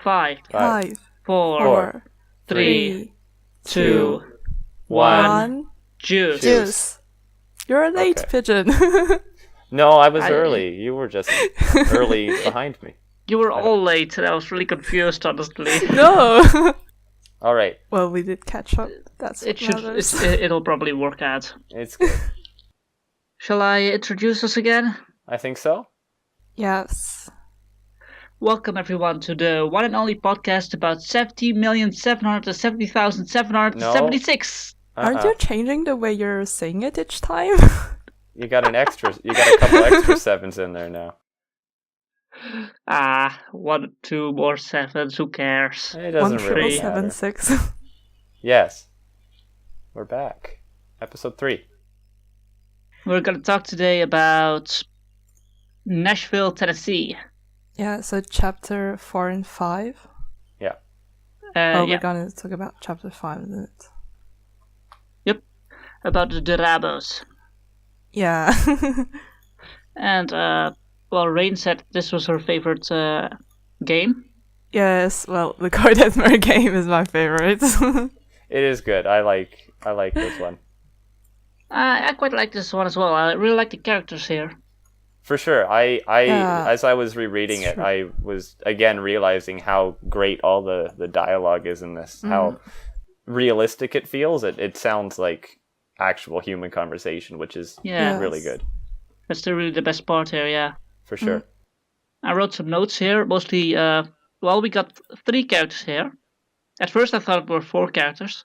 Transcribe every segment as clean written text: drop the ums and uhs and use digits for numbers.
5, Five, 4, four, 3, 2, 2, 1. 1. Juice. Juice. You're late, Okay. Pigeon. No, I was I- early. You were just early behind me. You were all late, and I was really confused, honestly. No. All right, Well, we did catch up. That's what matters. It'll probably work out. it's good. Shall I introduce us again? I think so. Yes. Welcome everyone to the one and only podcast about 70,770,776. Aren't you changing the way you're saying it each time? You got a couple extra sevens in there now. One, two more sevens. Who cares? It doesn't really matter. 1,776. Yes, we're back. Episode 3. We're gonna talk today about Nashville, Tennessee. Yeah, so chapter 4 and 5. Yeah. We're Yeah, gonna talk about chapter 5, isn't it? about the Durabos. Yeah. And Rain said this was her favorite game. Yes, well, the Card Edmer game is my favorite. It is good. I like this one. I quite like this one as well. I really like the characters here. For sure. Yeah, As I was rereading it, true. I was again realizing how great all the dialogue is in this. How realistic it feels. It sounds like actual human conversation, which is Yeah. really Yes. good. That's really the best part here, yeah. For sure. I wrote some notes here, mostly, we got 3 characters here. At first I thought it were 4 characters,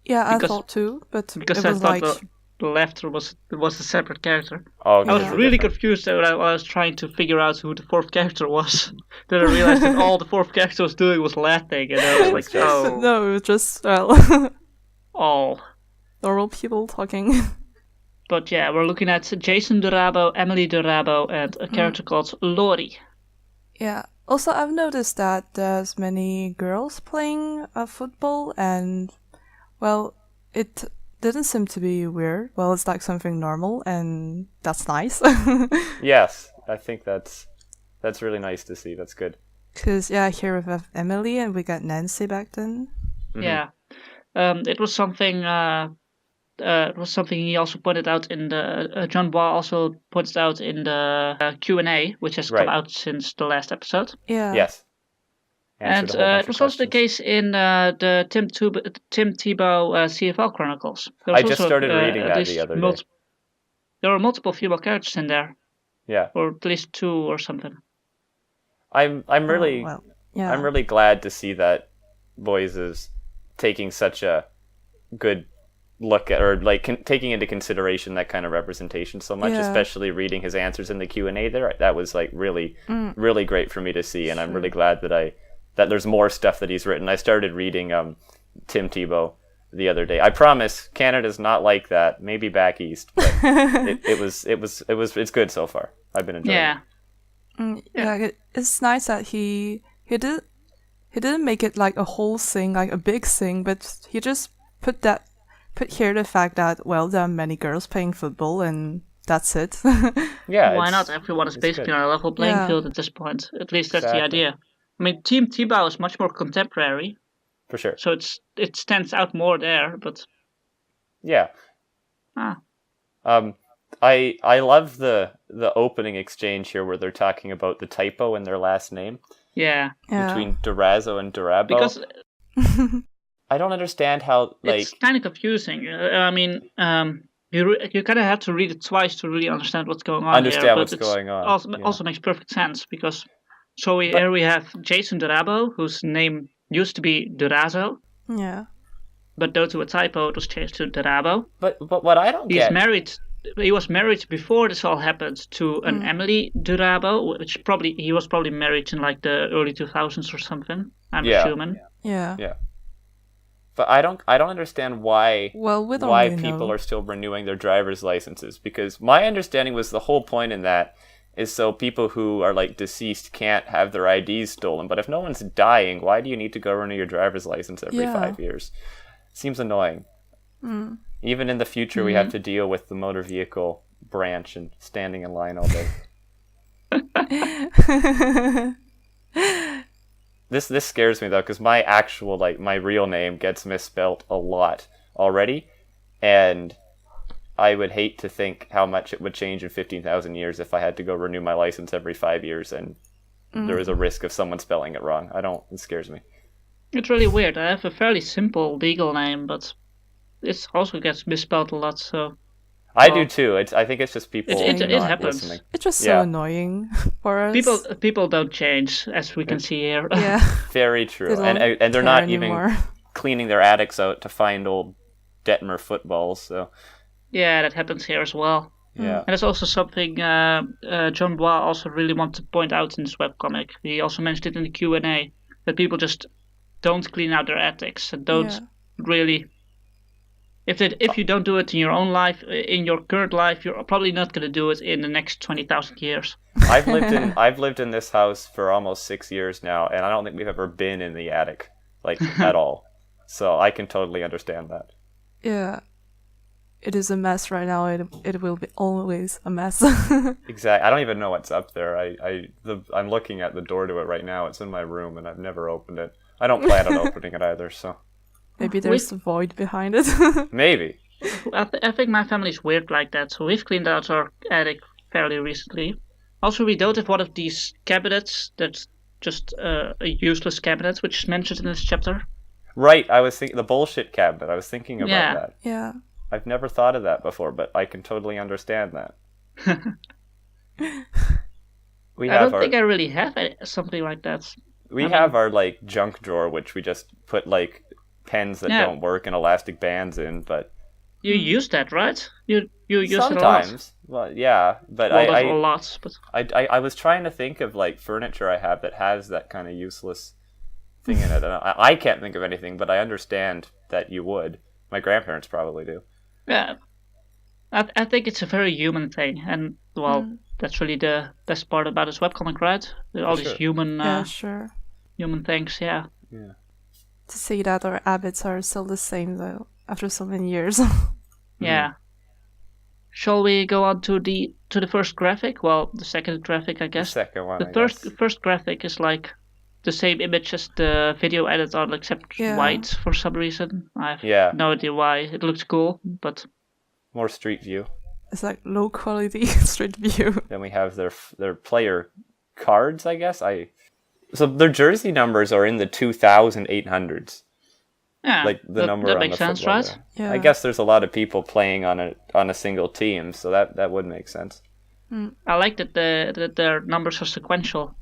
Yeah, I Because- thought too, but because it I was thought like... the left was a separate character. Oh, I was these are really different. confused when I was trying to figure out who the 4th character was. Then I realized that all the 4th character was doing was laughing, and I was like, just- oh, No, it was just, all. normal people talking. But yeah, we're looking at Jason Durabo, Emily Durabo, and a character called Lori. Yeah. Also, I've noticed that there's many girls playing football, and, well, it didn't seem to be weird. Well, it's like something normal, and that's nice. Yes, I think that's really nice to see. That's good. Because, yeah, here we have Emily, and we got Nancy back then. Yeah, it was something. It was something he also pointed out in the John Bois also pointed out in the Q&A, which has Right. come out since the last episode. Yeah. Yes. And Answered a whole bunch it of was also the questions. case in the Tim Tebow CFL Chronicles. There was I just also, started reading at that least the other day. There were multiple female characters in there, Yeah. or at least 2 or something. I'm really Oh, well, yeah. I'm really glad to see that Boys is taking such a good look at, or like taking into consideration that kind of representation so much, Yeah. especially reading his answers in the Q&A there. That was like really really great for me to see, and I'm really glad that there's more stuff that he's written. I started reading Tim Tebow the other day. I promise Canada's not like that. Maybe back east, but it's good so far. I've been enjoying Yeah. it. It's nice that he didn't make it like a whole thing, like a big thing, but he just put here the fact that, well, there are many girls playing football, and that's it. Yeah. Why it's- not? Everyone is it's basically good. on a level playing Yeah. field at this point. At least that's the Exactly. idea. I mean, Team Tebow is much more contemporary, For sure. so it stands out more there. But Yeah. ah, I love the opening exchange here where they're talking about the typo in their last name yeah, Yeah. between Durazo and Durabo. because I don't understand how it's kind of confusing. I mean, you kind of have to read it twice to really understand what's going on. Understand here, but what's it's going on, yeah. Also makes perfect sense because here we have Jason Durabo, whose name used to be Durazo, Yeah. but due to a typo, it was changed to Durabo. but what I don't He's get married. He was married before this all happened to an Emily Durabo, which he was probably married in like the early 2000s or something. I'm Yeah. assuming. Yeah. Yeah. But I don't understand why Well, we don't why really people know. are still renewing their driver's licenses, because my understanding was the whole point in that is so people who are like deceased can't have their IDs stolen. But if no one's dying, why do you need to go renew your driver's license every Yeah. 5 years? Seems annoying. Even in the future, we have to deal with the motor vehicle branch and standing in line all day. This scares me though, because my actual my real name gets misspelt a lot already, and I would hate to think how much it would change in 15,000 years if I had to go renew my license every 5 years and there was a risk of someone spelling it wrong. It scares me. It's really weird. I have a fairly simple legal name, but it also gets misspelled a lot, so... I do too. I think it's just people it not happens. listening. It's just so annoying for us. People don't change, as we can see here. Yeah. Very true. They don't And they're not anymore. even cleaning their attics out to find old Detmer footballs, so... Yeah, that happens here as well. Yeah. And it's also something John Bois also really wanted to point out in this webcomic. He also mentioned it in the Q&A, that people just don't clean out their attics and don't really... If you don't do it in your own life, in your current life, you're probably not going to do it in the next 20,000 years. I've lived in this house for almost 6 years now, and I don't think we've ever been in the attic, at all. So I can totally understand that. Yeah. It is a mess right now. It will be always a mess. Exactly. I don't even know what's up there. I'm looking at the door to it right now. It's in my room, and I've never opened it. I don't plan on opening it either, so... Maybe there's a void behind it. Maybe. I think my family's weird like that, so we've cleaned out our attic fairly recently. Also, we don't have one of these cabinets that's just a useless cabinet, which is mentioned in this chapter. Right, I was thinking the bullshit cabinet. I was thinking about that. Yeah. I've never thought of that before, but I can totally understand that. I don't think I really have something like that. We have our junk drawer, which we just put pens that don't work and elastic bands in, but you use that, right? You use it a lot. Sometimes. Well, yeah, but a lot. But I was trying to think of furniture I have that has that kind of useless thing in it. And I can't think of anything, but I understand that you would. My grandparents probably do. Yeah, I think it's a very human thing, and that's really the best part about this webcomic, right? All these human, human things. Yeah. To see that our habits are still the same though after so many years. Yeah. Shall we go on to the first graphic? Well, the second graphic, I guess. The second one. The first graphic is the same image as the video editor, except white for some reason. I have no idea why. It looks cool, but more street view. It's low quality street view. Then we have their player cards, I guess. So their jersey numbers are in the 2,800s. Yeah, the number that on makes the sense, football right? there. Yeah. I guess there's a lot of people playing on a single team, so that would make sense. I like that their numbers are sequential.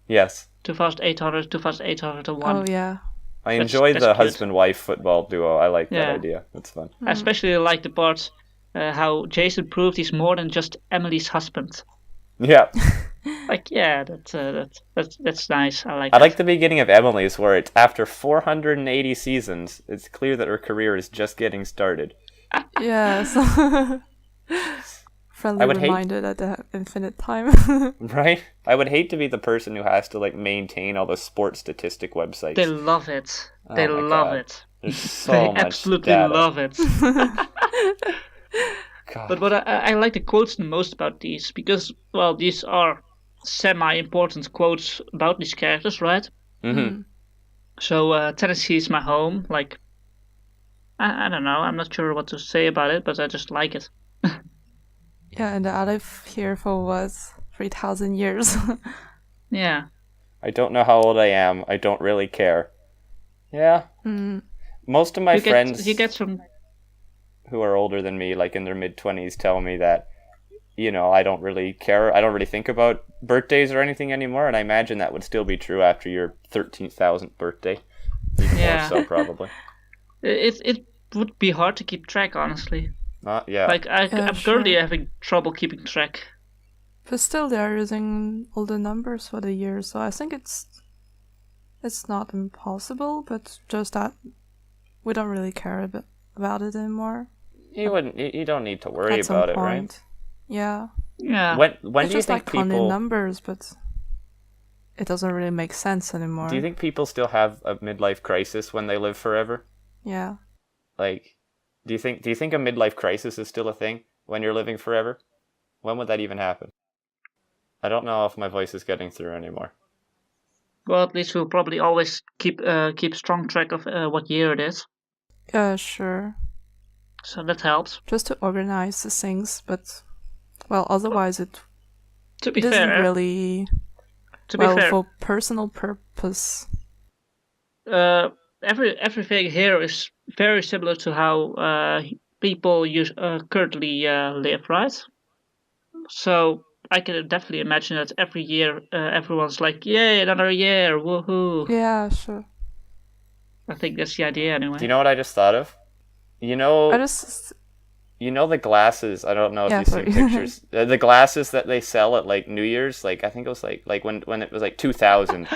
Yes. 2,800, 2,801. Oh yeah. I enjoy the cute. husband-wife football duo. I like that idea. That's fun. I especially like the part how Jason proved he's more than just Emily's husband. Yeah. That's nice. I like. I like the beginning of Emily's, where it's after 480 seasons. It's clear that her career is just getting started. Yes. Friendly reminder at the infinite time. Right? I would hate to be the person who has to maintain all the sports statistic websites. They love it. They love it. There's so they much absolutely data. love it. God. But what I like the quotes the most about these, because these are semi-important quotes about these characters, right? Mm-hmm. So Tennessee is my home. I don't know. I'm not sure what to say about it, but I just like it. Yeah, and I live here for 3,000 years. Yeah. I don't know how old I am. I don't really care. Yeah. Most of my friends you get some who are older than me, in their mid-20s, tell me that, I don't really care. I don't really think about birthdays or anything anymore, and I imagine that would still be true after your 13,000th birthday. Even more so, probably. It would be hard to keep track, honestly. Yeah. I'm currently having trouble keeping track. But still, they are using all the numbers for the year, so I think it's not impossible, but just that we don't really care about it anymore. You don't need to worry about it, right? Yeah. Yeah. When it's do you just think people counting numbers, but it doesn't really make sense anymore. Do you think people still have a midlife crisis when they live forever? Yeah. Do you think a midlife crisis is still a thing when you're living forever? When would that even happen? I don't know if my voice is getting through anymore. Well, at least we'll probably always keep strong track of what year it is. Yeah, sure. So that helps. Just to organize the things, but well, otherwise it To be isn't fair, really for personal purpose. Everything here is very similar to how people currently live, right? So I can definitely imagine that every year everyone's like, "Yay, another year! Woohoo!" Yeah, sure. I think that's the idea anyway. Do you know what I just thought of? You know, I just you know the glasses. I don't know if Yeah, you've seen sorry. pictures. The glasses that they sell at like New Year's, like I think it was like when it was like 2000,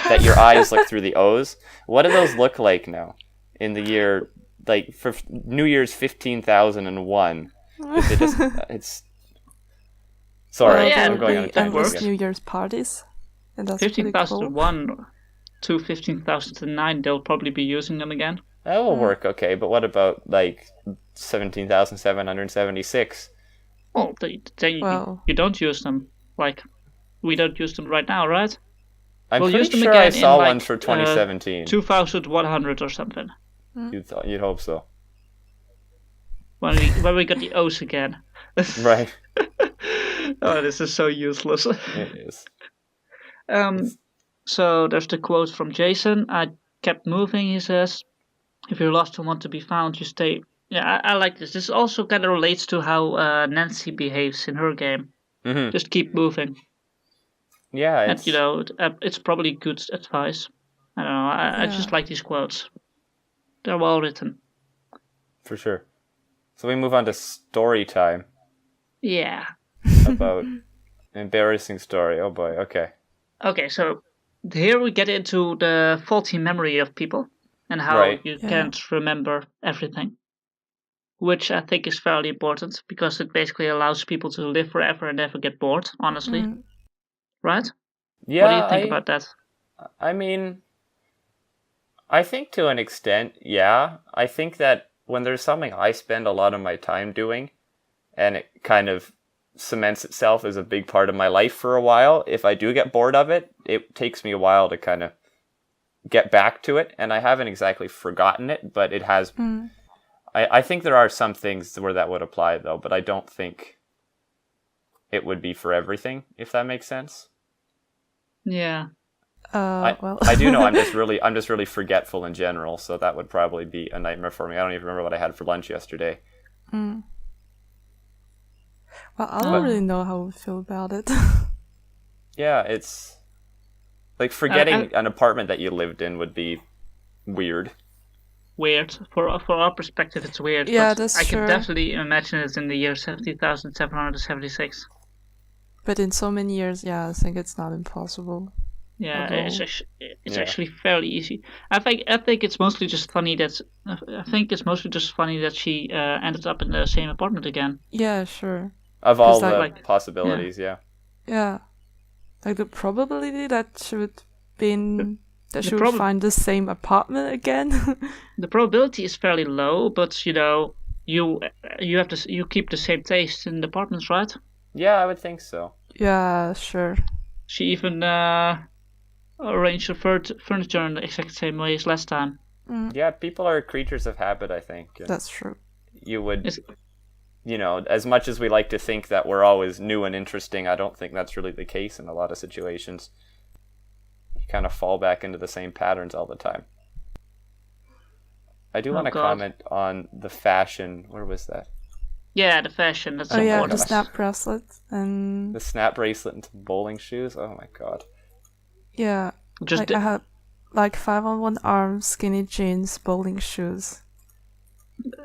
that your eyes look through the O's. What do those look like now in the year like for New Year's 15,001? It's sorry, yeah, I'm going on a be tangent endless again. New Year's parties, and that's pretty cool. 15,001 to 15,009, they'll probably be using them again. That will work okay, but what about like 17,776? Well, then you don't use them. Like, we don't use them right now, right? I'm we'll pretty use them sure again I saw in, one for 2017. 2,100 or something. You'd hope so. When we got the O's again. Right. Oh, this is so useless. It is. So there's the quote from Jason. I kept moving, he says. If you're lost and want to be found, you stay. Yeah, I like this. This also kind of relates to how Nancy behaves in her game. Mm-hmm. Just keep moving. Yeah, and it's probably good advice. I don't know. I just like these quotes. They're well written. For sure. So we move on to story time. Yeah. About embarrassing story. Oh boy. Okay. Okay, so here we get into the faulty memory of people and how you can't remember everything, which I think is fairly important because it basically allows people to live forever and never get bored, honestly. Right? Yeah. What do you think about that? I mean, I think to an extent, yeah. I think that when there's something I spend a lot of my time doing and it kind of cements itself as a big part of my life for a while, if I do get bored of it, it takes me a while to kind of get back to it. And I haven't exactly forgotten it, but it has... I think there are some things where that would apply, though, but I don't think it would be for everything, if that makes sense. Yeah. Well, I do know I'm just really forgetful in general, so that would probably be a nightmare for me. I don't even remember what I had for lunch yesterday. Well, I don't really know how I feel about it. Yeah, it's like forgetting an apartment that you lived in would be weird. Weird. For our perspective, it's weird. Yeah, but that's I true. can definitely imagine it in the year 70,776. But in so many years, yeah, I think it's not impossible. Yeah, it's actually fairly easy. I think it's mostly just funny that she ended up in the same apartment again. Yeah, sure. Of all the possibilities, yeah. Yeah, like the probability that she would find the same apartment again. The probability is fairly low, but you keep the same taste in the apartments, right? Yeah, I would think so. Yeah, sure. She even arranged her furniture in the exact same way as last time. Yeah, people are creatures of habit, I think. That's true. You would, as much as we like to think that we're always new and interesting, I don't think that's really the case in a lot of situations. You kind of fall back into the same patterns all the time. I do want to comment on the fashion. Where was that? Yeah, the fashion. That's the snap bracelet and the snap bracelet and bowling shoes. Oh my god. Yeah, I had like 5-on-1 arm, skinny jeans, bowling shoes.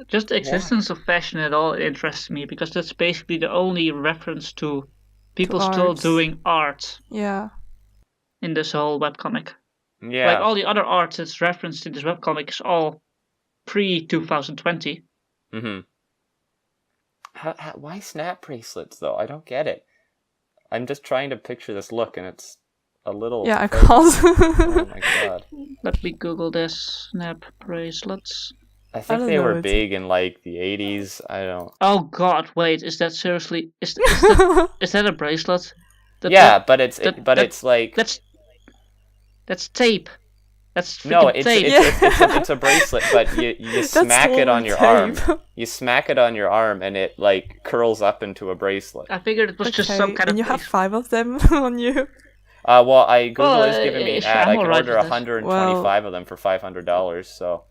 Just the existence of fashion at all interests me because that's basically the only reference to people still doing art. Yeah. In this whole webcomic. Yeah. Like all the other art that's referenced in this webcomic is all pre-2020. Mm-hmm. Why snap bracelets, though? I don't get it. I'm just trying to picture this look, and it's a little... Yeah, I can't. Oh my god. Let me Google this. Snap bracelets. I think they were big in, like, the 80s. I don't... Oh god, wait. Is that seriously... Is that a bracelet? But it's like... That's tape. That's no, tape. It's a bracelet, but you smack it on your arm. You smack it on your arm, and it like curls up into a bracelet. I figured it was just some kind of. And you have 5 of them on you. Well, Google is giving me an ad. I can order 125 of them for $500. So.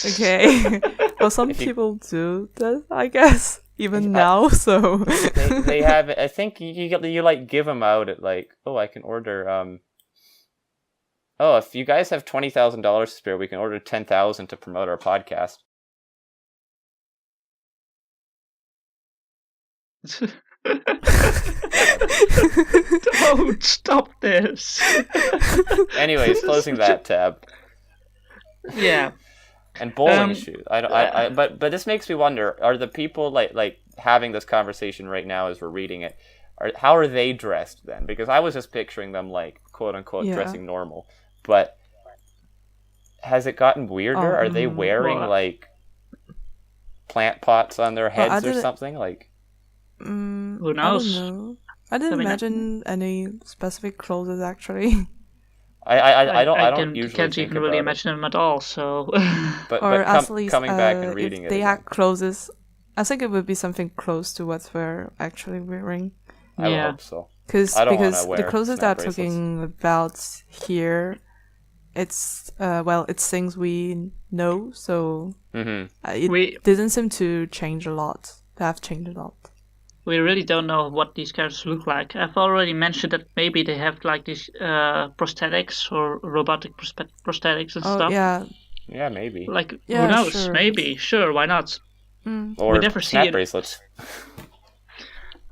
Okay. Well, some people do that, I guess, even now. So they have. I think you like give them out at like, oh, I can order. Oh, if you guys have $20,000 to spare, we can order 10,000 to promote our podcast. Don't stop this. Anyways, closing that tab. Yeah. And bowling shoes. But this makes me wonder: are the people like having this conversation right now as we're reading it? How are they dressed then? Because I was just picturing them like quote unquote dressing normal. But has it gotten weirder? Are they wearing like plant pots on their heads or something? Like, who knows? I don't know. I didn't imagine any specific clothes actually. I don't usually can't even really imagine them at all. So, but at least, coming back and reading if they had clothes, I think it would be something close to what we're actually wearing. I would hope so. Because the clothes that I'm talking about here, it's it's things we know, so it didn't seem to change a lot. They have changed a lot. We really don't know what these characters look like. I've already mentioned that maybe they have like these prosthetics or robotic prosthetics and stuff. Yeah, maybe. Like, who knows? Sure. Maybe, sure, why not? Or we never snap bracelets.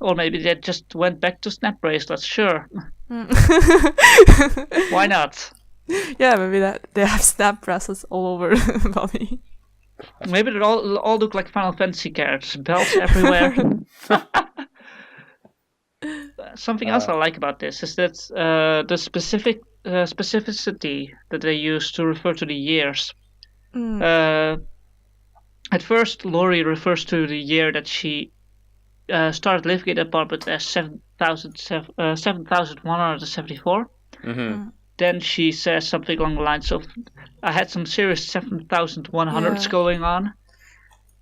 Or maybe they just went back to snap bracelets. Sure. Why not? Yeah, maybe they have snap bracelets all over the body. Maybe they all look like Final Fantasy characters, belts everywhere. Something else I like about this is that the specificity that they use to refer to the years. At first, Lori refers to the year that she started living in the apartment as 7,174. Then she says something along the lines of, I had some serious 7,100s going on.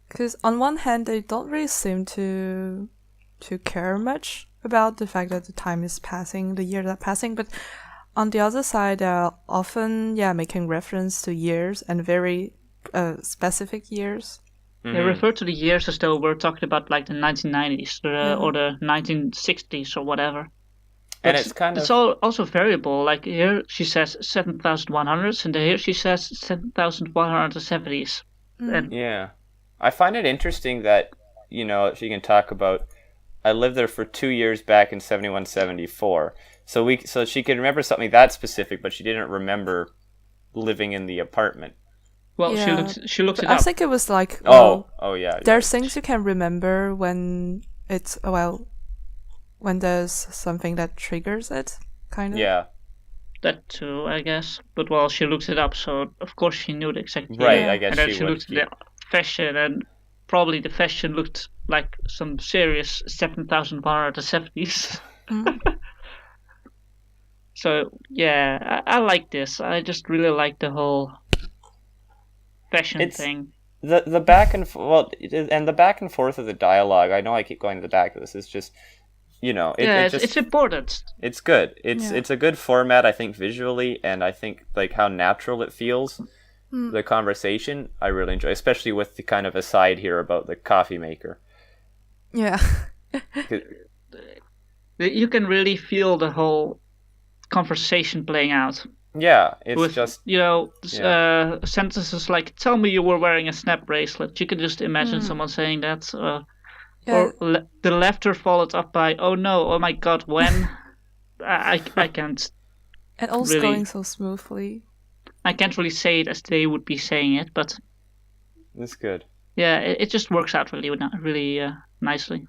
Because on one hand, they don't really seem to care much about the fact that the time is passing, the years are passing. But on the other side, they're often, making reference to years and very specific years. They refer to the years as though we're talking about like the 1990s or the 1960s or whatever. And it's also variable. Like here she says 7,100s, and here she says 7,170s. Yeah, I find it interesting that she can talk about. I lived there for 2 years back in 71-74. So she could remember something that specific, but she didn't remember living in the apartment. Well, she looks it up. I think it was like yeah. There's things you can remember when it's when there's something that triggers it, kind of. Yeah. That too, I guess. But she looks it up, so of course she knew the exact year. Right, I guess and then she looked at the fashion, and probably the fashion looked like some serious 7,170s. So yeah, I like this. I just really like the whole fashion thing. The back and the back and forth of the dialogue. I know I keep going to the back of this. It's just it's important. It's good. It's a good format, I think, visually, and I think like how natural it feels. The conversation I really enjoy, especially with the kind of aside here about the coffee maker. Yeah. You can really feel the whole conversation playing out. Yeah, it's with, just sentences like "Tell me you were wearing a snap bracelet." You can just imagine someone saying that. Or the laughter followed up by, "Oh no, oh my god, when?" I can't. And also really, going so smoothly. I can't really say it as they would be saying it, but it's good. Yeah, it just works out really nicely.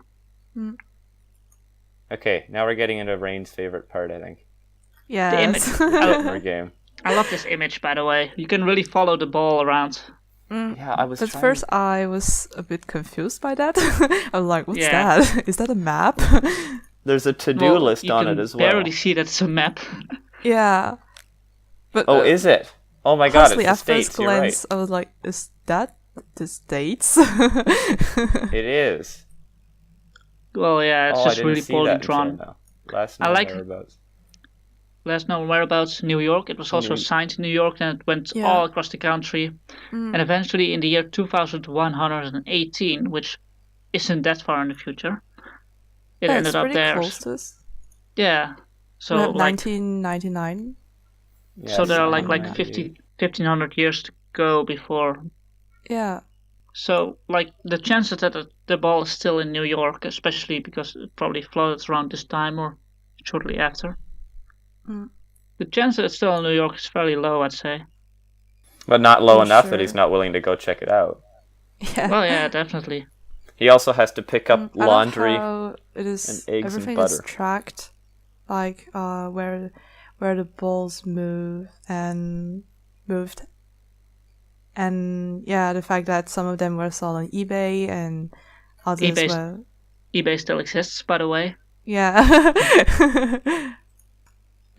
Okay, now we're getting into Rain's favorite part, I think. Yeah. The image. Game. I love this image, by the way. You can really follow the ball around. Yeah, I was. At first, I was a bit confused by that. I'm like, "What's that? Is that a map?" There's a to-do list on it as well. You can barely see that's a map. Yeah. But is it? Oh my god, honestly, it's the at States, first you're right. glance, I was like, is that the States? It is. Well, yeah, it's I just didn't really see poorly that in drawn. China. Last I known like whereabouts. Last known whereabouts New York. It was also signed in New York, and it went all across the country. And eventually, in the year 2118, which isn't that far in the future, it ended it's up pretty there. close to us. Yeah. So We have like 1999. so there are like 1998. 1500 years to go before. Yeah. So like the chances that the ball is still in New York, especially because it probably flooded around this time or shortly after. The chance that it's still in New York is fairly low, I'd say. But not low enough that he's not willing to go check it out. Yeah. Well, yeah, definitely. He also has to pick up laundry it is, and eggs everything and butter. is tracked, like where the balls moved, and yeah, the fact that some of them were sold on eBay and others were. eBay still exists, by the way. Yeah.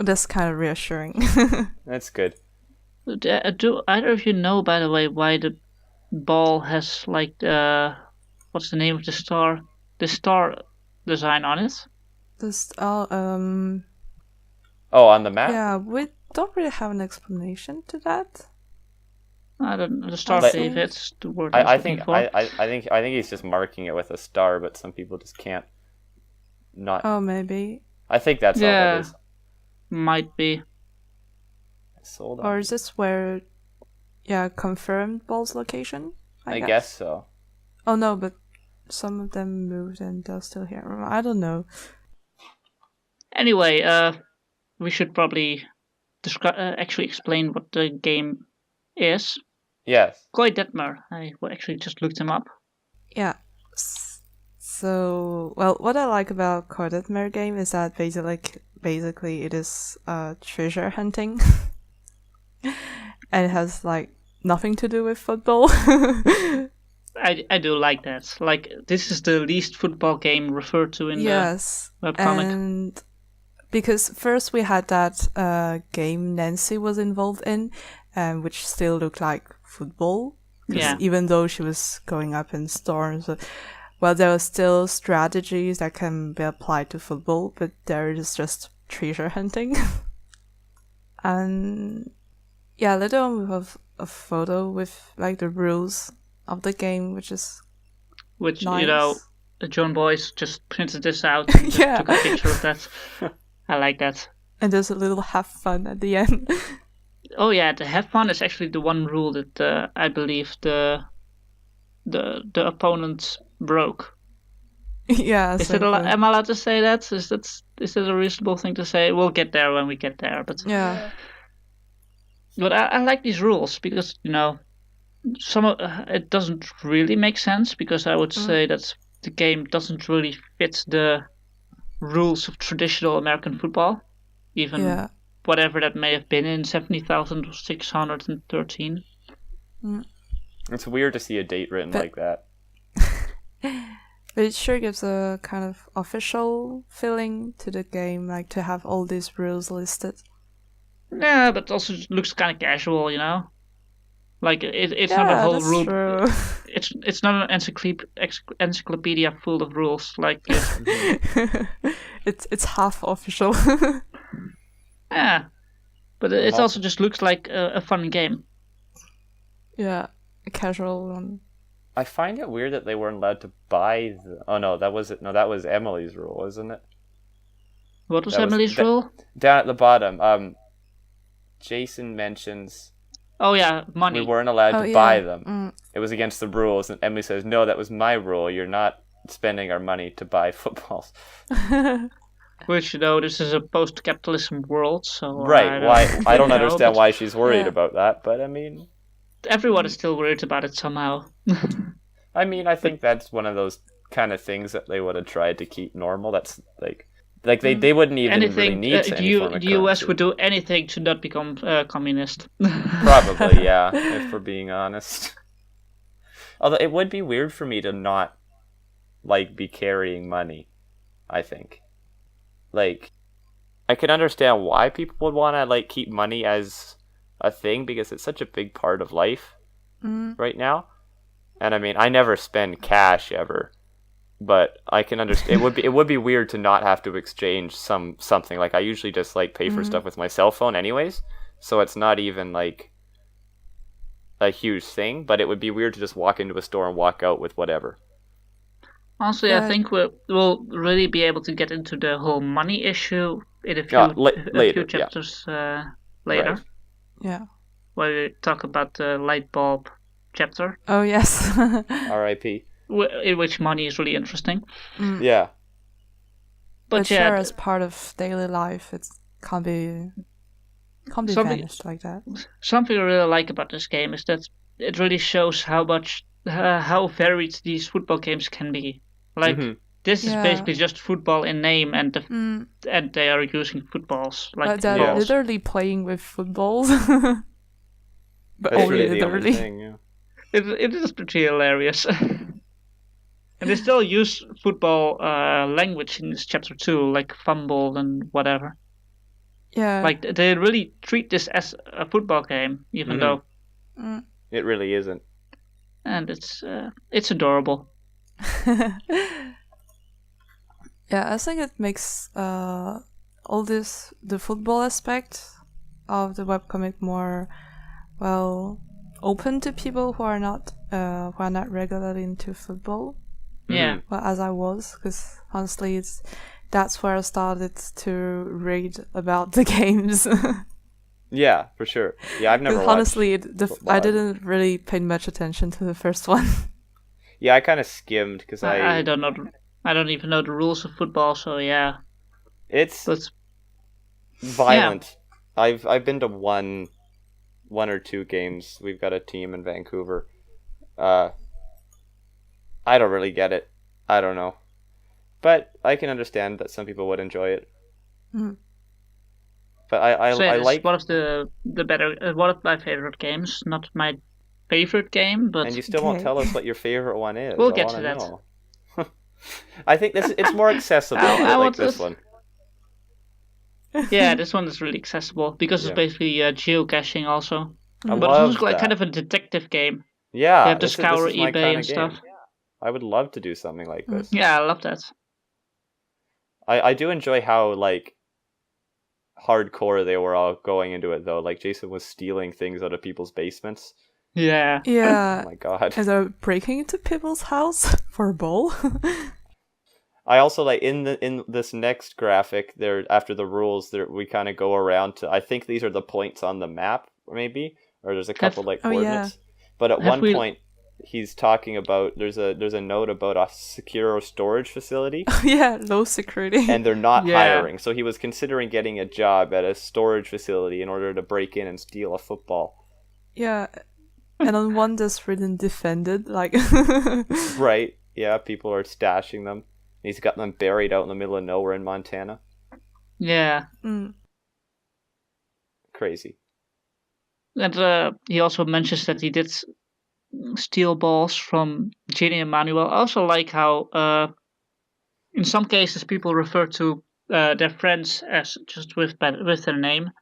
That's kind of reassuring. That's good. Do either of you know, by the way, why the ball has like what's the name of the star? The star design on it. On the map. Yeah, we don't really have an explanation to that. I don't know. The star wave. It's the word I think he's just marking it with a star, but some people just can't. Not. Oh, maybe. I think that's all it is. Might be. Sold or is this where, confirmed ball's location? I guess so. Oh no, but some of them moved and they're still here. I don't know. Anyway, we should probably actually explain what the game is. Yes. Koy Detmer. I actually just looked him up. Yeah. So, well, what I like about Koy Detmer game is that basically it is treasure hunting. And it has like nothing to do with football. I do like that. Like, this is the least football game referred to in the webcomic. And because first we had that game Nancy was involved in, which still looked like football. Yeah. Even though she was going up in storms, well, there were still strategies that can be applied to football, but there is just treasure hunting. And yeah, later on we have a photo with like the rules of the game, which nice. John Boyce just printed this out and just took a picture of that. I like that. And there's a little have fun at the end. Oh yeah, the have fun is actually the one rule that I believe the opponent broke. Yeah. Am I allowed to say that? Is that a reasonable thing to say? We'll get there when we get there, but yeah. But I like these rules because some of it doesn't really make sense, because I would say that the game doesn't really fit the rules of traditional American football, even whatever that may have been in 70,613. It's weird to see a date written like that. But it sure gives a kind of official feeling to the game, like to have all these rules listed. Yeah, but also looks kind of casual, Like it's not a whole rule. True. It's not an encyclopedia full of rules. Like it's half official. Yeah, but it also just looks like a fun game. Yeah, a casual one. I find it weird that they weren't allowed to buy Oh no, that was Emily's rule, wasn't it? What was Emily's rule? Down at the bottom, Jason mentions... Oh yeah, money. We weren't allowed to buy them. It was against the rules, and Emily says, "No, that was my rule. You're not spending our money to buy footballs." Which, this is a post-capitalism world, so... Right, I don't understand why she's worried about that, but I mean... Everyone is still worried about it somehow. I mean, I think that's one of those kind of things that they would have tried to keep normal. That's like they wouldn't even really need to any form of the US would do anything to not become communist. Probably, yeah, if we're being honest. Although it would be weird for me to not be carrying money, I think. I can understand why people would want to keep money as a thing because it's such a big part of life right now. And I mean, I never spend cash ever, but I can understand it would be weird to not have to exchange something. Like I usually just like pay for stuff with my cell phone anyways, so it's not even like a huge thing, but it would be weird to just walk into a store and walk out with whatever. Honestly, I think we'll really be able to get into the whole money issue in a few chapters later. Right. Yeah. Where we talk about the light bulb chapter. Oh, yes. R.I.P. In which money is really interesting. Yeah. But sure, as part of daily life, it can't be vanished like that. Something I really like about this game is that it really shows how varied these football games can be. Like this is basically just football in name, and they are using footballs. Like they're literally playing with footballs. But that's only really literally. The only thing, it is pretty hilarious. And they still use football language in this chapter too, like fumble and whatever. Yeah. Like they really treat this as a football game, even though it really isn't. And it's adorable. Yeah, I think it makes the football aspect of the webcomic more open to people who are not regularly into football. Yeah. Well, as I was, because honestly, that's where I started to read about the games. Yeah, for sure. Yeah, I've never watched honestly, I didn't really pay much attention to the first one. Yeah, I kind of skimmed because I don't know. I don't even know the rules of football, so yeah. It's violent. Yeah. I've been to one or two games. We've got a team in Vancouver. I don't really get it. I don't know. But I can understand that some people would enjoy it. But I like one of one of my favorite games. Not my favorite game, but and you still won't tell us what your favorite one is. We'll get to that. I think it's more accessible. I like this one. Yeah, this one is really accessible because it's basically geocaching also. But it's also like kind of a detective game. Yeah, you have to scour eBay and stuff. I would love to do something like this. Yeah, I love that. I do enjoy how like hardcore they were all going into it though. Like Jason was stealing things out of people's basements. Yeah. Yeah. Oh my god. And they're breaking into people's house for a bowl. I also like in this next graphic there after the rules there we kind of go around to I think these are the points on the map maybe or there's a couple coordinates. Yeah. But at one point he's talking about there's a note about a secure storage facility. Yeah, low security. And they're not hiring. So he was considering getting a job at a storage facility in order to break in and steal a football. Yeah. And on one that's written defended, like Right. Yeah, people are stashing them. He's got them buried out in the middle of nowhere in Montana. Yeah. Crazy. And he also mentions that he did steal balls from Ginny and Manuel. I also like how in some cases people refer to their friends as just with their name.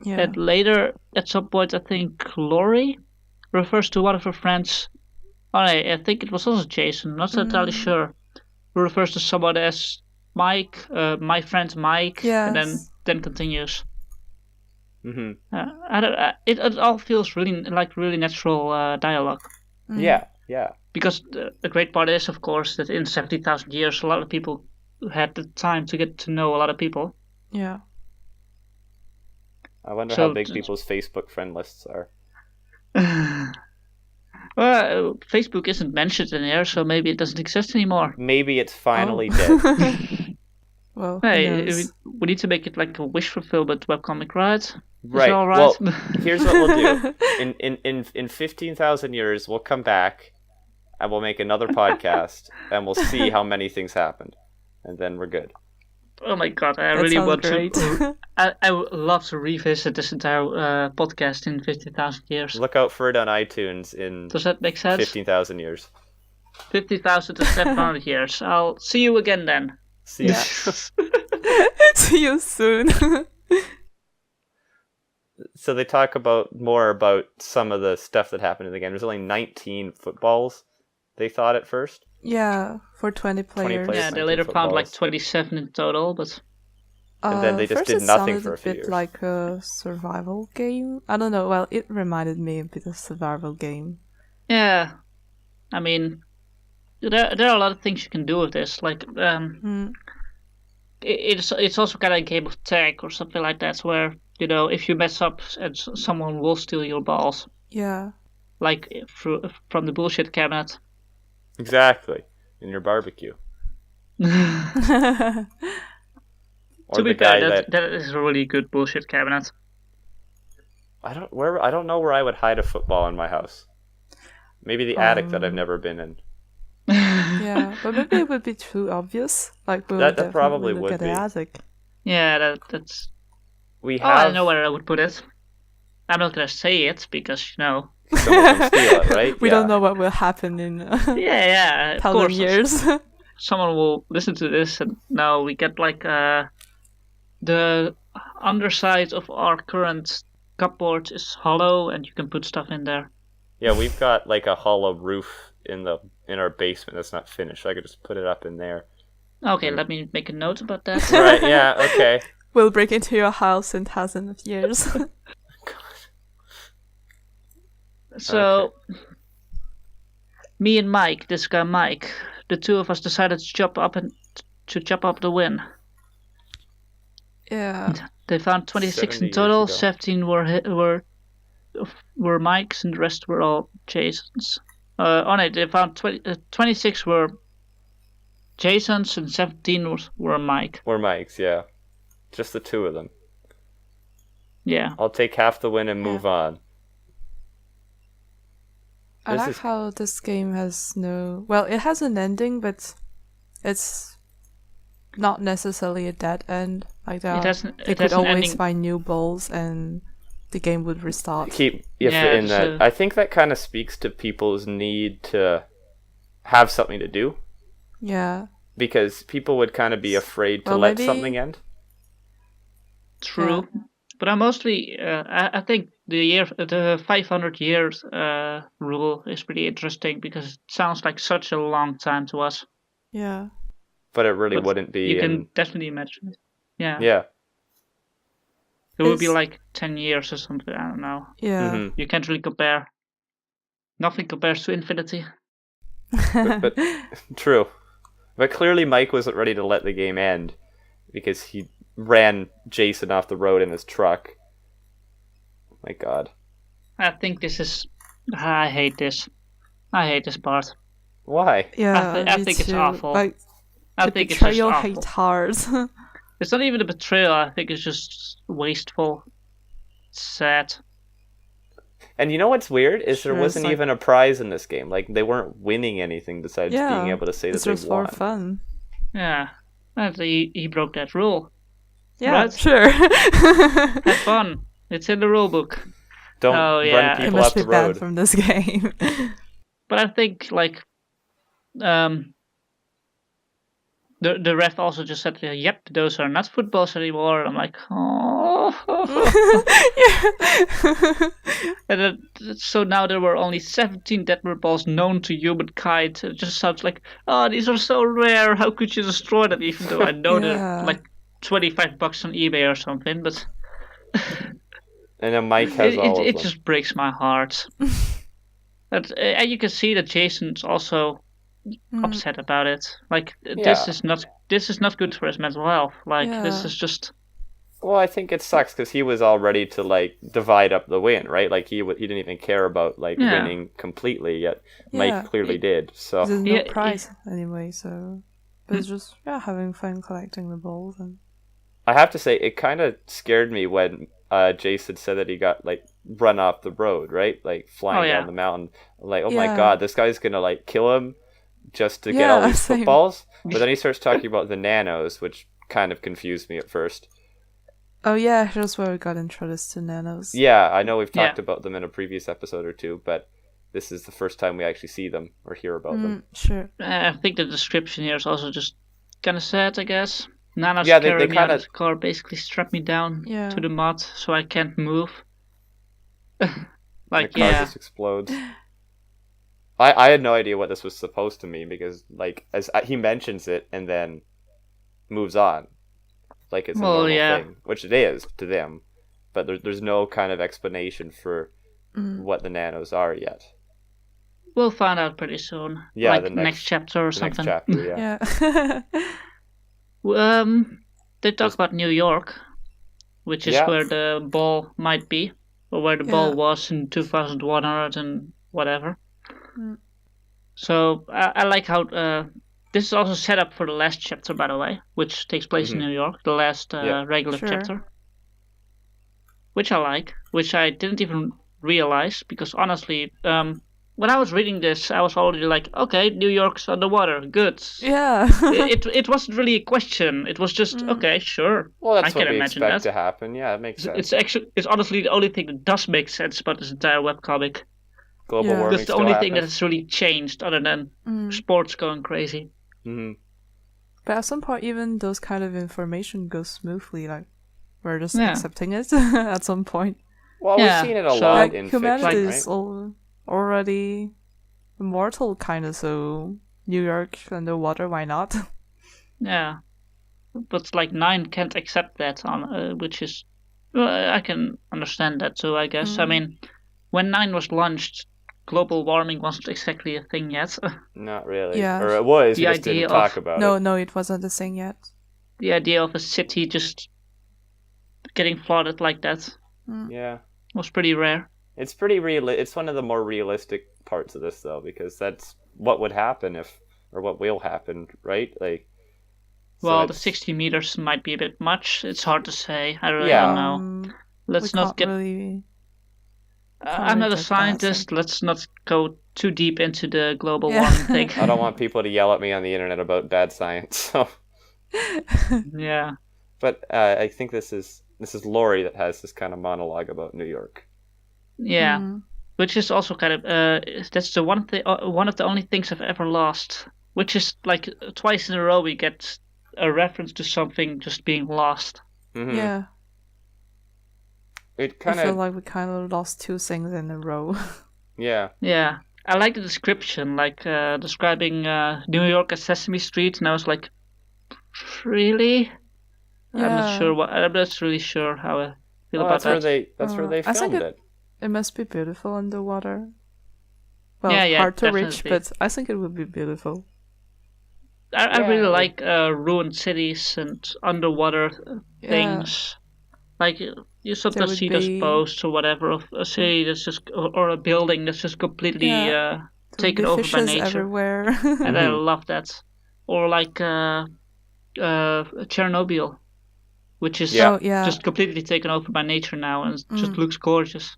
Yeah. And later, at some point, I think Lori refers to one of her friends. I think it was also Jason. Not entirely sure. Who refers to someone as Mike, my friend Mike, and then continues. It all feels really natural dialogue. Yeah. Because the great part is, of course, that in 70,000 years, a lot of people had the time to get to know a lot of people. Yeah. I wonder how big people's Facebook friend lists are. Well, Facebook isn't mentioned in here, so maybe it doesn't exist anymore. Maybe it's finally dead. Well, hey, we need to make it like a wish fulfillment webcomic, right? Right. All right? Well, here's what we'll do. In 15,000 years, we'll come back and we'll make another podcast and we'll see how many things happened, and then we're good. Oh my god, I really want to. I would love to revisit this entire podcast in 50,000 years. Look out for it on iTunes in. Does that make sense? 15,000 years. 50,000 to 700 years. I'll see you again then. See you. See you soon. So they talk more about some of the stuff that happened in the game. There's only 19 footballs, they thought at first. Yeah, for 20 players. Yeah, they later found like 27 in total, but... And then they just did nothing for a few years. It sounded a bit like a survival game. I don't know, well, it reminded me a bit of a survival game. Yeah. I mean, there are a lot of things you can do with this. Like, it's also kind of a game of tag or something like that, where, you know, if you mess up, and someone will steal your balls. Yeah. Like from the bullshit cabinet. Exactly. In your barbecue. To be fair, that is a really good bullshit cabinet. I don't know where I would hide a football in my house. Maybe the attic that I've never been in. Yeah, but maybe it would be too obvious. Like that probably would look at be. the attic. Yeah, that's. I know where I would put it. I'm not gonna say it because, you know. Someone can steal it, right? We don't know what will happen in yeah, of 1,000 years. Someone will listen to this and now we get like the underside of our current cupboard is hollow and you can put stuff in there. Yeah, we've got like a hollow roof in our basement that's not finished. So I could just put it up in there. Okay, let me make a note about that. Right, yeah, okay. We'll break into your house in 1,000 of years. So, me and Mike, this guy Mike, the two of us decided to chop up the win. Yeah. They found 26 in total. 17 were Mike's, and the rest were all Jason's. They found 26 were Jason's, and 17 were Mike. Were Mike's, yeah. Just the two of them. Yeah. I'll take half the win and move on. I like how this game has it has an ending, but it's not necessarily a dead end. Like that, you could always find new balls and the game would restart. I think that kind of speaks to people's need to have something to do. Yeah. Because people would kind of be afraid to let something end. True. Yeah. But I mostly, I think the 500 years rule is pretty interesting because it sounds like such a long time to us. Yeah. But it really wouldn't be. You can definitely imagine it. Yeah. Yeah. It would be like 10 years or something, I don't know. Yeah. Mm-hmm. You can't really compare. Nothing compares to infinity. but true. But clearly Mike wasn't ready to let the game end because he ran Jason off the road in his truck. My God. I think this is... I hate this. I hate this part. Why? Yeah, I think it's awful. Like, I think it's betrayal just hate hard. It's not even a betrayal. I think it's just wasteful. It's sad. And you know what's weird is there wasn't even a prize in this game. Like they weren't winning anything besides being able to say that they won. It's just for fun. Yeah, and he broke that rule. Yeah, right? Sure. Have fun. It's in the rule book. Don't run people off the road. It must be bad from this game. But I think like the ref also just said, "Yep, those are not footballs anymore." And I'm like, oh. And then, so now there were only 17 Detmer balls known to humankind. It just sounds like, oh, these are so rare. How could you destroy them? Even though I know they're like $25 on eBay or something, but. And then Mike has all of them. It just breaks my heart. And you can see that Jason's also upset about it. Like this is not good for his mental health. Like this is just. Well, I think it sucks because he was all ready to like divide up the win, right? Like he didn't even care about winning completely yet. Mike clearly did. So there's no prize anyway. So it's just having fun collecting the balls. And I have to say, it kind of scared me when Jason said that he got like run off the road, right? Like flying down the mountain. Like, oh my God, this guy's gonna like kill him just to get all these footballs. But then he starts talking about the nanos, which kind of confused me at first. Oh yeah, that's where we got introduced to nanos. Yeah, I know we've talked about them in a previous episode or two, but this is the first time we actually see them or hear about them. Sure. I think the description here is also just kind of sad, I guess. Nanos carried me out of the car, basically strapped me down to the mud so I can't move. Like, the car yeah. just explodes. I had no idea what this was supposed to mean because, like, as he mentions it and then moves on, like it's a normal thing, which it is to them, but there's no kind of explanation for what the nanos are yet. We'll find out pretty soon. Yeah, like the next chapter or something. Next chapter, yeah. They talk about New York, which is where the ball might be, or where the ball was in 2100 and whatever. So I like how this is also set up for the last chapter, by the way, which takes place in New York, the last regular chapter. Which I like, which I didn't even realize, because honestly, when I was reading this, I was already like, okay, New York's underwater, good. Yeah. it wasn't really a question. It was just, okay, sure. Well, that's I can what we imagine expect that to happen. Yeah, it makes sense. It's honestly the only thing that does make sense about this entire webcomic. Global warming. That's the only thing that has really changed, other than sports going crazy. But at some point, even those kind of information goes smoothly. Like, we're just accepting it at some point. Well, we've seen it a lot in humanity fiction, is already immortal, kind of. So New York underwater, why not? Yeah, but like 9 can't accept that, which is, well, I can understand that too. I guess. I mean, when 9 was launched, global warming wasn't exactly a thing yet. Not really. Yeah. Or it was. We just didn't talk about it. No, it wasn't a thing yet. The idea of a city just getting flooded like that. Was pretty rare. It's pretty real. It's one of the more realistic parts of this, though, because that's what would happen or what will happen, right? Like, well, the 60 meters might be a bit much. It's hard to say. I really don't know. Let's not get. I'm not a scientist. Let's not go too deep into the global warming thing. I don't want people to yell at me on the internet about bad science. So. Yeah. But I think this is Laurie that has this kind of monologue about New York. Yeah, which is also kind of that's the one of the only things I've ever lost. Which is like twice in a row we get a reference to something just being lost. Yeah. It kind of. I feel like we kind of lost 2 things in a row. Yeah. Yeah, I like the description, like describing New York as Sesame Street, and I was like, really? Yeah. I'm not really sure how I feel about that. That's where they filmed it. It must be beautiful underwater. Well, hard to definitely reach, but I think it would be beautiful. I really like ruined cities and underwater things. Like you sometimes see those posts or whatever of a city that's just, or a building that's just completely taken over by nature. Everywhere. And I love that. Or like Chernobyl, which is just completely taken over by nature now and just looks gorgeous.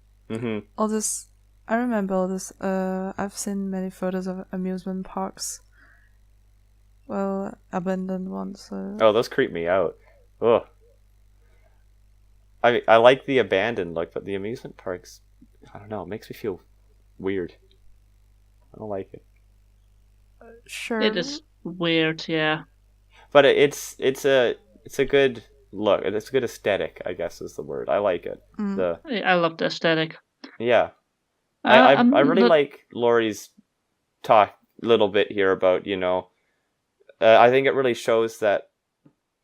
All this, I remember all this. I've seen many photos of amusement parks. Well, abandoned ones. Oh, those creep me out. Ugh. I like the abandoned look, but the amusement parks, I don't know, it makes me feel weird. I don't like it. Sure. It is weird, yeah. But it's a good look. It's a good aesthetic, I guess is the word. I like it. I love the aesthetic. Yeah. I really like Laurie's talk a little bit here about, I think it really shows that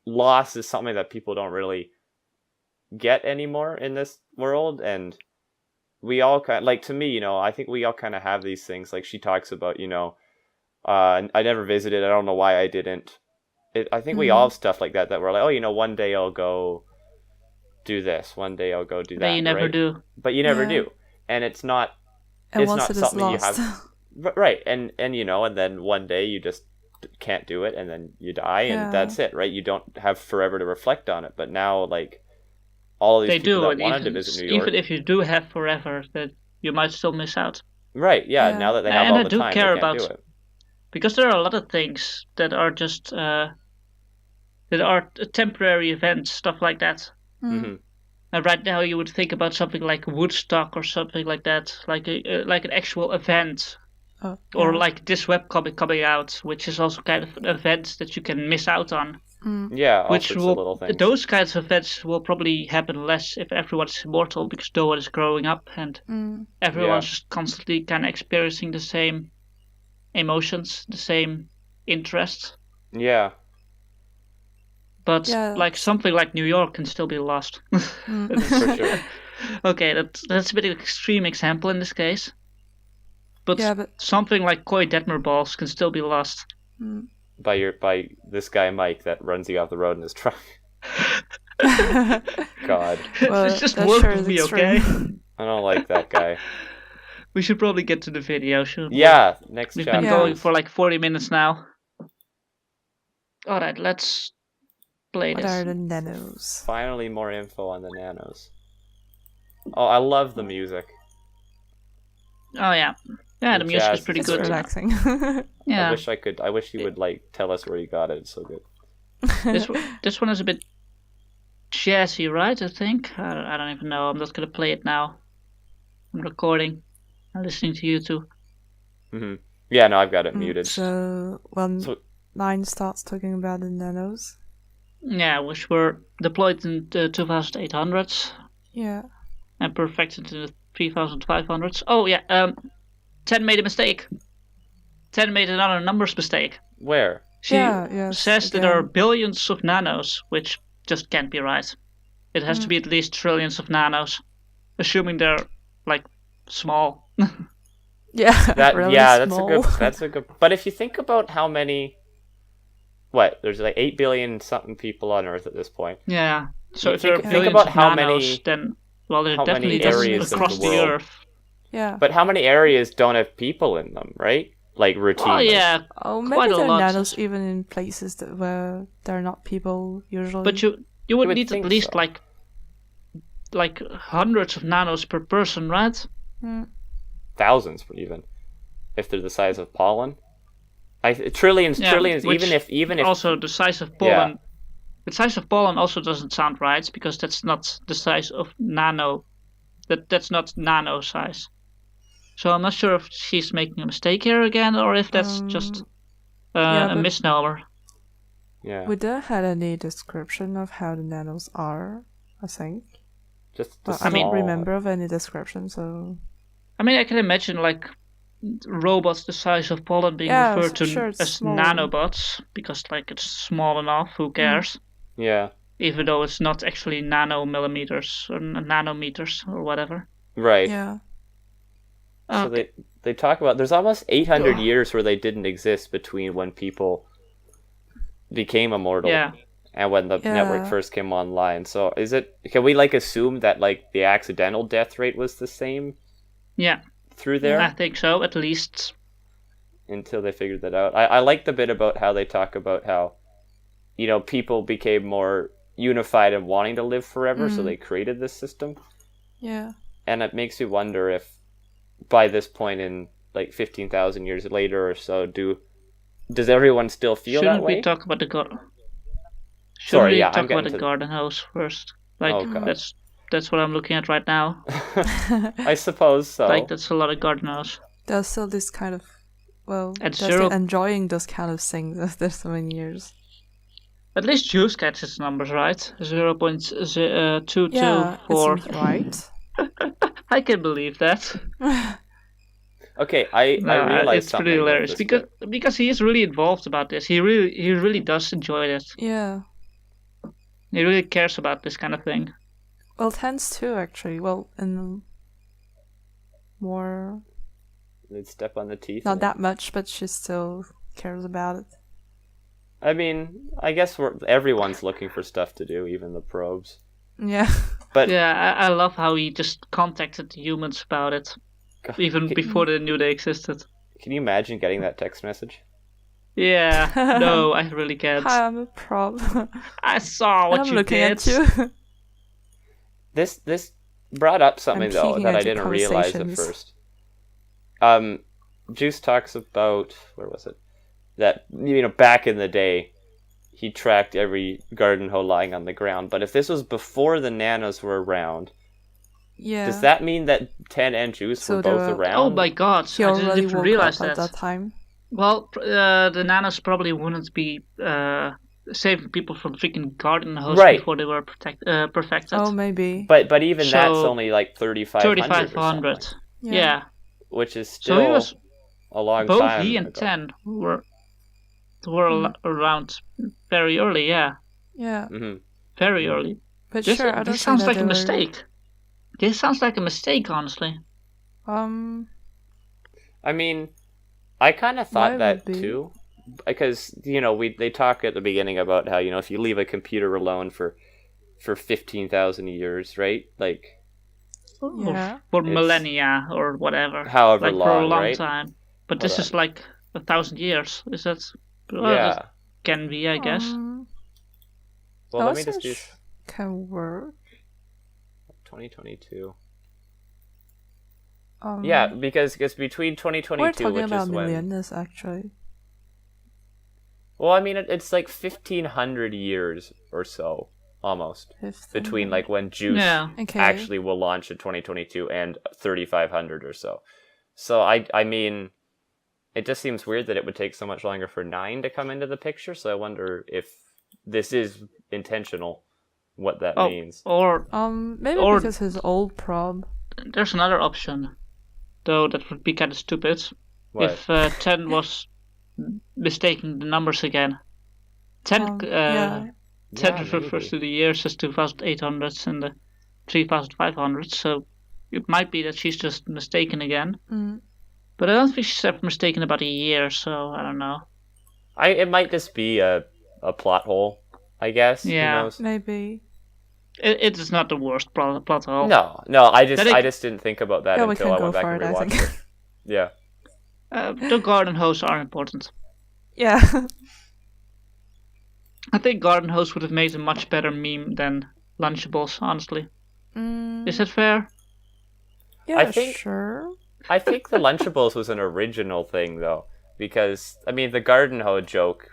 loss is something that people don't really get anymore in this world, and we all kind of, like, to me, I think we all kind of have these things. Like she talks about, I never visited, I don't know why I didn't. I think we all have stuff like that we're like, oh, one day I'll go do this, one day I'll go do that. But you never do. But you never do, and it's not. And it's once not it is something lost. you have, right? And and then one day you just can't do it, and then you die, and that's it, right? You don't have forever to reflect on it. But now, like, all these people that wanted to visit New York, even if you do have forever, that you might still miss out. Right? Yeah. Now that they have all the time, they can't do it. Because there are a lot of things that are just that are temporary events, stuff like that. And right now, you would think about something like Woodstock or something like that, like an actual event, or like this webcomic coming out, which is also kind of an event that you can miss out on. Yeah, all which sorts of little things. those kinds of events will probably happen less if everyone's immortal, because no one is growing up and everyone's just constantly kind of experiencing the same emotions, the same interests. Yeah. But like something like New York can still be lost. For sure. Okay, that's a bit of an extreme example in this case. But something like Koi Detmer balls can still be lost. By this guy Mike that runs you off the road in his truck. God. Well, it's just work with me, okay? I don't like that guy. We should probably get to the video, shouldn't we? Yeah, next We've chapter. been going for like 40 minutes now. Alright, let's play this. What are the nanos? Finally more info on the nanos. Oh, I love the music. Oh yeah. Yeah, the music is pretty good. It's relaxing. Yeah. I wish you would like tell us where you got it. It's so good. This one is a bit jazzy, right? I think. I don't even know. I'm just gonna play it now. I'm recording. I'm listening to you two. Yeah, no, I've got it muted. So when 9 starts talking about the nanos. Yeah, which were deployed in the 2800s. Yeah. And perfected in the 3500s. Oh yeah. 10 made a mistake. 10 made another numbers mistake. Where? She says that there are billions of nanos, which just can't be right. It has to be at least trillions of nanos, assuming they're like small. That's a good. But if you think about how many, there's like 8 billion something people on Earth at this point. Yeah. So if there are billions think about of how nanos, many, then there how definitely many areas across the Earth. Yeah. But how many areas don't have people in them, right? Like routinely. Oh yeah. Oh, maybe there are nanos even in places where there are not people usually. But you would need at least like hundreds of nanos per person, right? Thousands, even, if they're the size of pollen. Trillions. Even if also the size of pollen. Yeah. The size of pollen also doesn't sound right because that's not the size of nano. That's not nano size. So I'm not sure if she's making a mistake here again or if that's just a misnomer. Yeah. We don't have any description of how the nanos are, I think. I don't remember of any description, so... I mean, I can imagine, like, robots the size of pollen being referred to as nanobots, because, like, it's small enough, who cares? Yeah. Even though it's not actually nanomillimeters or nanometers or whatever. Right. Yeah. So they talk about there's almost 800 years where they didn't exist between when people became immortal and when the network first came online. So can we like assume that like the accidental death rate was the same? Yeah. Through there? I think so, at least. Until they figured that out. I like the bit about how they talk about how, people became more unified and wanting to live forever, so they created this system. Yeah. And it makes me wonder if by this point in like 15,000 years later or so, does everyone still feel that way? Shouldn't we talk about the garden? Shouldn't we talk about the garden house first? Like that's what I'm looking at right now. I suppose so. Like that's a lot of garden house. There's still this kind of they're still enjoying those kind of things after so many years. At least Juice catches numbers right. 0.224. Yeah, it seems right. I can believe that. Okay, I realize it's pretty hilarious because he is really involved about this. He really does enjoy it. Yeah. He really cares about this kind of thing. Well, tends to actually. Well, in more. They'd step on the teeth. Not that much, but she still cares about it. I mean, I guess everyone's looking for stuff to do, even the probes. Yeah. But yeah, I love how he just contacted the humans about it, even before they knew they existed. Can you imagine getting that text message? Yeah, no, I really can't. Hi, I'm a probe. I saw what I'm you looking did. At you. This brought up something though that I didn't realize at first. Juice talks about where was it? That back in the day, he tracked every garden hoe lying on the ground. But if this was before the nanos were around, does that mean that 10 and Juice were both around? Oh my god, I didn't even realize that. At that time. Well, the nanos probably wouldn't be saving people from freaking garden hose Right. before they were perfected. Oh, maybe. But even So, that's only like 3,500 or 3,500. something, Yeah. which is So he still was a long both time he and ago. 10 were around very early. Yeah. Yeah. Very early. But This, sure, I don't this think sounds that like they a were- mistake. This sounds like a mistake, honestly. I mean, I kind of thought Why that would be? too, because they talk at the beginning about how if you leave a computer alone for 15,000 years, right? Like Yeah. For It's- millennia or whatever. however like for a long, long right? time. But Hold this on. is like 1,000 years. Is that? Yeah. It can be, I guess. Well, let me just do Can work. 2022. Yeah, because between 2022, we're talking which about is when. millennials, actually. Well, I mean, it's like 1,500 years or so, almost, 15. between like when Juice Yeah. Okay. actually will launch in 2022 and 3,500 or so. So I mean, it just seems weird that it would take so much longer for 9 to come into the picture. So I wonder if this is intentional, what that means. Or maybe or- because his old prob. there's another option, though that would be kind of stupid. What? If 10 was mistaking the numbers again. 10, Yeah. 10 Yeah, refers maybe. to the years as 2,800s and the 3,500s, so it might be that she's just mistaken again. But I don't think she's ever mistaken about a year, so I don't know. It might just be a plot hole, I guess. Yeah. Who knows? Maybe. It is not the worst plot hole. No, I just didn't think about that Yeah, we until can I go went back for and it, I rewatched think. it. Yeah. The garden hose are important. Yeah. I think garden hose would have made a much better meme than Lunchables, honestly. Is that fair? Yeah, I think- sure. I think the Lunchables was an original thing, though, because, I mean, the garden hose joke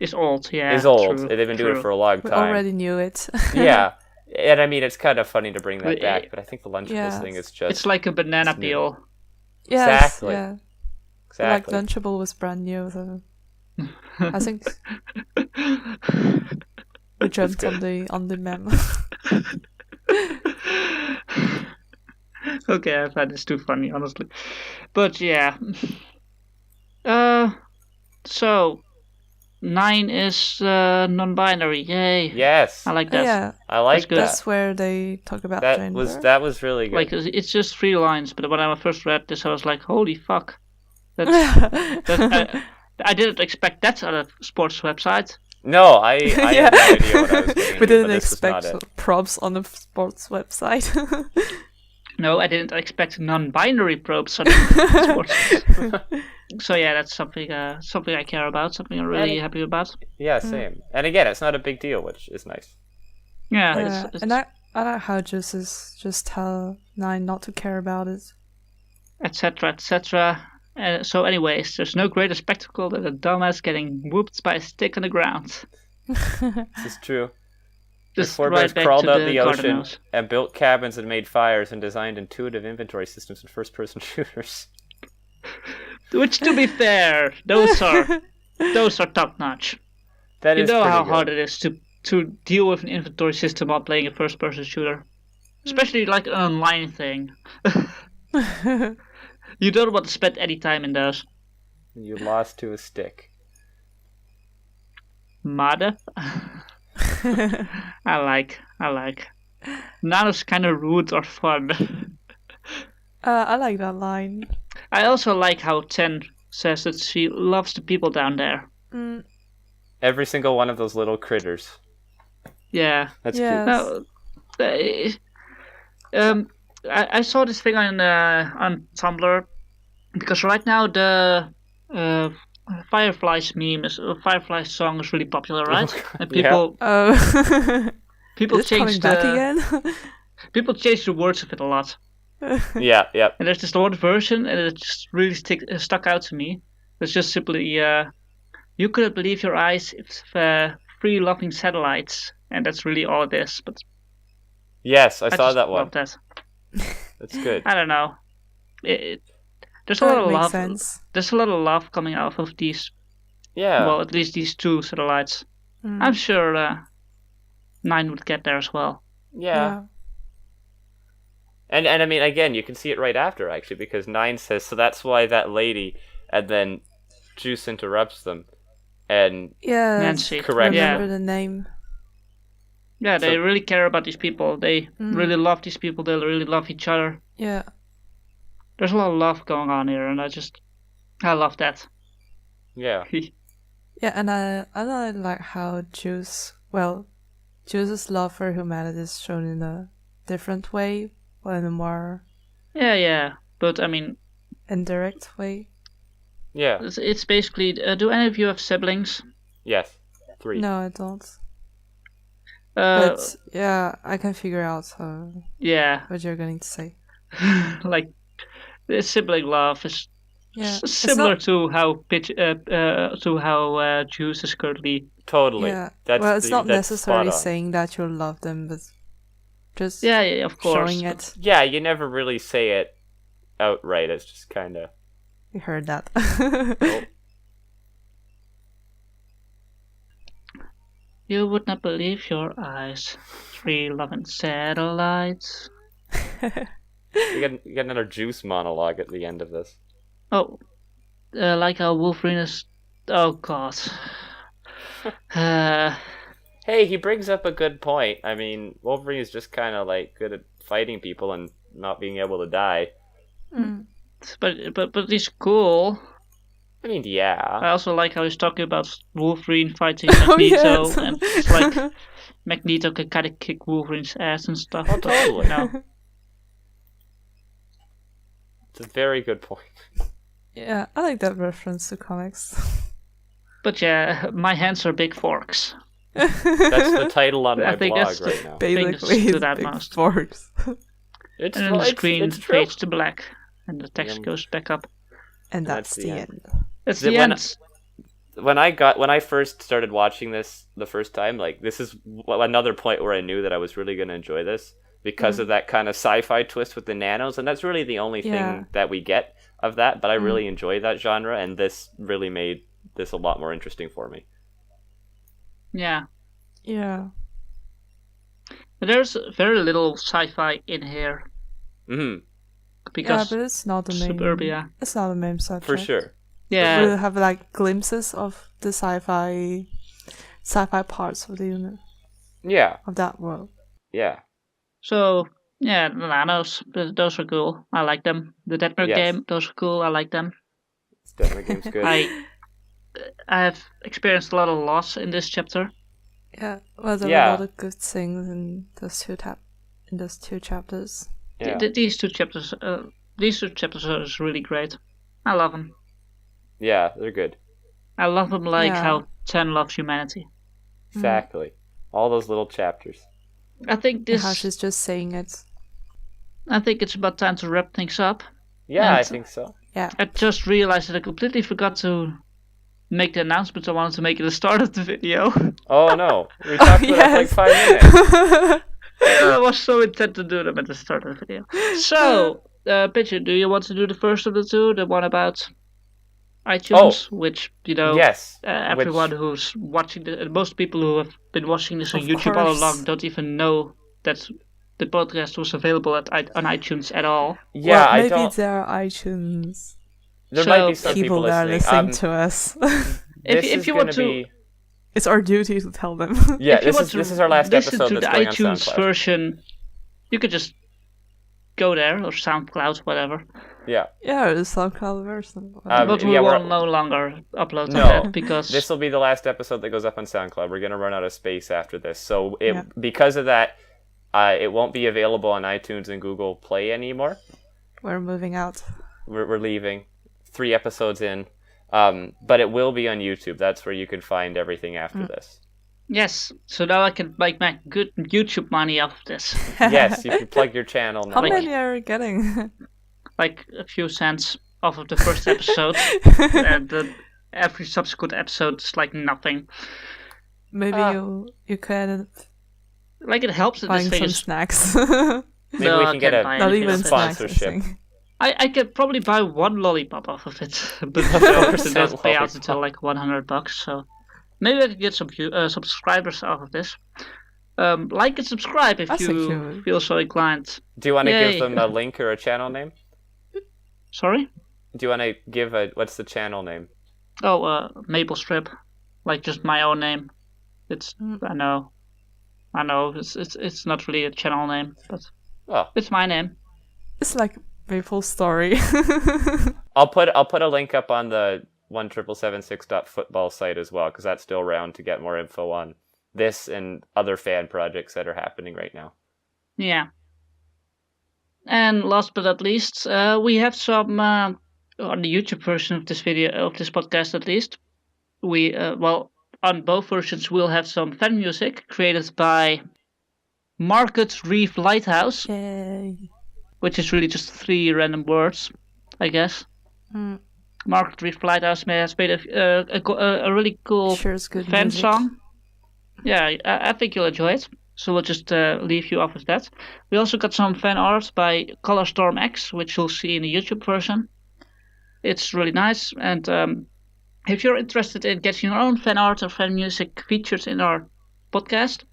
It's old, yeah. is old. True, They've been doing it true. for a long We time. already knew it. Yeah. And I mean, it's kind of funny to bring that But back, but I think the Lunchables Yes. thing is just... It's like a banana it's new. peel. Yes, Exactly. yeah. Exactly. Like Lunchable was brand new, so I think we jumped on the meme. Okay, I find this too funny, honestly. But yeah. So 9 is non-binary. Yay. Yes. I like that. Yeah, I like good. that. that's where they talk about That gender. was really good. Like it's just 3 lines, but when I first read this, I was like, "Holy fuck!" That's I didn't expect that on a sports website. No, I had no idea what I was getting We into, didn't but this was not expect it. props on a sports website. No, I didn't expect non-binary probes on a sports. So yeah, that's something I care about, something I'm really happy about. Yeah, same. And again, it's not a big deal, which is nice. Yeah, Yeah, it's and I like how just tell 9 not to care about it. etc. etc. So anyways, there's no greater spectacle than a dumbass getting whooped by a stick on the ground. This is true. The Just forebears right back crawled to out the the garden ocean hose. and built cabins and made fires and designed intuitive inventory systems and first-person shooters. Which, to be fair, those are top notch. That You is know pretty how good. hard it is to deal with an inventory system while playing a first-person shooter, especially like an online thing. You don't want to spend any time in those. You lost to a stick. Mother. I like. Nanos kind of rude or fun. I like that line. I also like how Ten says that she loves the people down there. Every single one of those little critters. Yeah. That's Yes. cute. No, I saw this thing on Tumblr because right now the Fireflies meme Fireflies song is really popular, right? And people Oh. people Is it change coming back again? people change the words of it a lot. Yeah. And there's this one version, and it just really stuck out to me. It's just simply, you couldn't believe your eyes if free loving satellites, and that's really all it is. But Yes, I saw just that one. love that. That's good. I don't know. There's a That lot of makes love. sense. There's a lot of love coming out of these. Yeah. Well, at least these 2 satellites. I'm sure 9 would get there as well. Yeah. And I mean, again, you can see it right after, actually, because 9 says, so that's why that lady, and then Juice interrupts them, and Nancy corrects remember them. the name. Yeah, they really care about these people. They really love these people. They really love each other. Yeah. There's a lot of love going on here, and I love that. Yeah. Yeah, and I like how Juice's love for humanity is shown in a different way, or in a more but I mean, indirect way. Yeah. It's basically. Do any of you have siblings? Yes. 3. No, I don't. But yeah, I can figure out what you're going to say. Like, the sibling love is similar to how Juice is currently. Totally. Yeah. It's not necessarily saying that you love them, but just of course. showing it. Yeah, you never really say it outright. It's just kind of. We heard that. Oh. You would not believe your eyes. 3 loving satellites. You get another Juice monologue at the end of this. Oh, like how Wolverine is. Oh God. Hey, he brings up a good point. I mean, Wolverine is just kind of like good at fighting people and not being able to die. But he's cool. I mean, yeah. I also like how he's talking about Wolverine fighting Magneto, and it's like Magneto can kind of kick Wolverine's ass and stuff. Oh, totally. No. It's a very good point. Yeah, I like that reference to comics. But yeah, my hands are big forks. That's the title on my blog that's right now. Basically, to that big most. forks. And then the screen fades to black, and the text goes back up. And that's the end. That's the end. When I first started watching this the first time, like, this is another point where I knew that I was really going to enjoy this because of that kind of sci-fi twist with the nanos, and that's really the only thing that we get of that, but I really enjoy that genre, and this really made this a lot more interesting for me. Yeah. But there's very little sci-fi in here. Mm-hmm. Because but it's not the main. Suburbia. It's not the main subject. For sure. Yeah. We'll have like glimpses of the sci-fi parts of the unit. Yeah. Of that world. Yeah. So yeah, the nanos, those are cool. I like them. The Detmer game, those are cool. I like them. Detmer game's good. I have experienced a lot of loss in this chapter. Yeah, well, there were a lot of good things in those two chapters. Yeah. These two chapters are really great. I love them. Yeah, they're good. I love them like how 10 loves humanity. Exactly. All those little chapters. I think this. How she's just saying it. I think it's about time to wrap things up. Yeah, I think so. Yeah. I just realized that I completely forgot to make the announcements I wanted to make at the start of the video. Oh no, we talked about it for like 5 minutes. I was so intent to do them at the start of the video. So, Pitcher, do you want to do the first of the two, the one about iTunes, which everyone who's watching most people who have been watching this on YouTube all along don't even know that the podcast was available on iTunes at all. Yeah, well, maybe there are iTunes. There might be some people that are listening to us. if you want to, it's our duty to tell them. Yeah, this is our last episode. Listen to the iTunes version. You could just go there or SoundCloud, whatever. Yeah. Yeah, the SoundCloud version. But we will no longer upload that because this will be the last episode that goes up on SoundCloud. We're gonna run out of space after this, so because of that, it won't be available on iTunes and Google Play anymore. We're moving out. We're leaving. 3 episodes in, but it will be on YouTube. That's where you can find everything after this. Yes, so now I can make good YouTube money off this. Yes, you can plug your channel now. How many are you getting? Like a few cents off of the first episode, and every subsequent episode is like nothing. Maybe you could. Like it helps that buying this thing some snacks. Maybe we can get a not even sponsorship. I could probably buy one lollipop off of it, but the person doesn't pay out until like $100. So Maybe I could get some subscribers out of this. Like and subscribe if you feel so inclined. Do you want to give them a link or a channel name? Sorry? Do you want to give what's the channel name? Oh, Maple Strip. Like just my own name. It's I know. It's not really a channel name, but it's my name. It's like Maple Story. I'll put a link up on the 17776.football site as well, because that's still around to get more info on this and other fan projects that are happening right now. Yeah. And last but not least, we have some on the YouTube version of this podcast at least. We on both versions we'll have some fan music created by Market Reef Lighthouse. Yay. Which is really just 3 random words, I guess. Market Reef Lighthouse has made a really cool fan music. Song. Yeah, I think you'll enjoy it. So we'll just leave you off with that. We also got some fan art by Colorstorm X, which you'll see in the YouTube version. It's really nice. And if you're interested in getting your own fan art or fan music featured in our podcast,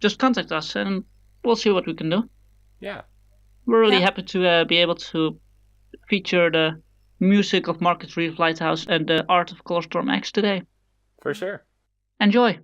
just contact us and we'll see what we can do. Yeah. We're really happy to be able to feature the music of Market Reef Lighthouse and the art of Colorstorm X today. For sure. Enjoy.